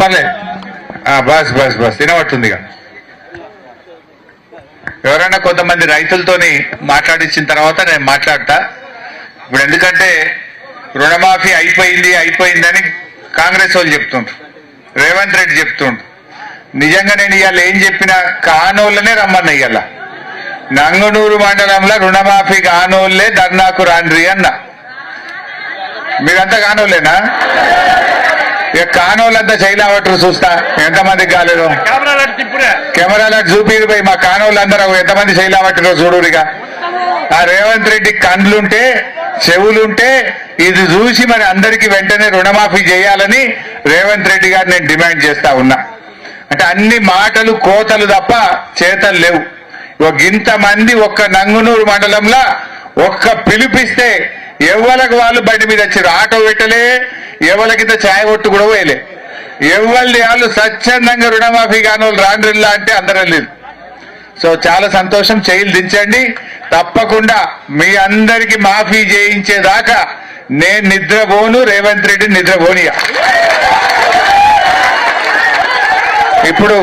పర్లే bus bus bus వినబడుతుందిగా. ఎవరైనా కొంతమంది రైతులతోని మాట్లాడించిన తర్వాత నేను మాట్లాడతా. ఇప్పుడు ఎందుకంటే రుణమాఫీ అయిపోయిందని కాంగ్రెస్ వాళ్ళు చెప్తుండ్రు, రేవంత్ రెడ్డి చెప్తుండ్రు. నిజంగా నేను ఇవాళ ఏం చెప్పినా కానోళ్ళనే రమ్మన్నా. ఇవాళ నంగనూరు మండలంలో రుణమాఫీ కానోళ్లే ధర్నాకు రాండ్రి అన్న. మీరంతా కానోళ్ళేనా? ఇక కానోళ్ళంతా చైలావట్రు చూస్తా ఎంతమందికి కాలేదు. కెమెరాలో చూపిరు పోయి మా కానోళ్ళందరూ ఎంతమంది చైలావట్టిరో చూడురిగా. ఆ రేవంత్ రెడ్డి కండ్లుంటే చెవులుంటే ఇది చూసి మరి అందరికి వెంటనే రుణమాఫీ చేయాలని రేవంత్ రెడ్డి గారు నేను డిమాండ్ చేస్తా ఉన్నా. అంటే అన్ని మాటలు కోతలు తప్ప చేతలు లేవు. ఇంతమంది ఒక్క నంగునూరు మండలంలో ఒక్క పిలిపిస్తే ఎవరికి వాళ్ళు బండి మీద వచ్చారు. ఆటో పెట్టలే, ఎవరికింత ఛాయ్ కొట్టు కూడా పోయలే. ఎవరిని వాళ్ళు స్వచ్ఛందంగా రుణమాఫీ కాని వాళ్ళు రాండ్రిల్లా అంటే అందరం లేదు. సో చాలా సంతోషం. చేయిలు దించండి. తప్పకుండా మీ అందరికి మాఫీ చేయించేదాకా నేను నిద్రపోను, రేవంత్ రెడ్డి నిద్రపోనియా. ఇప్పుడు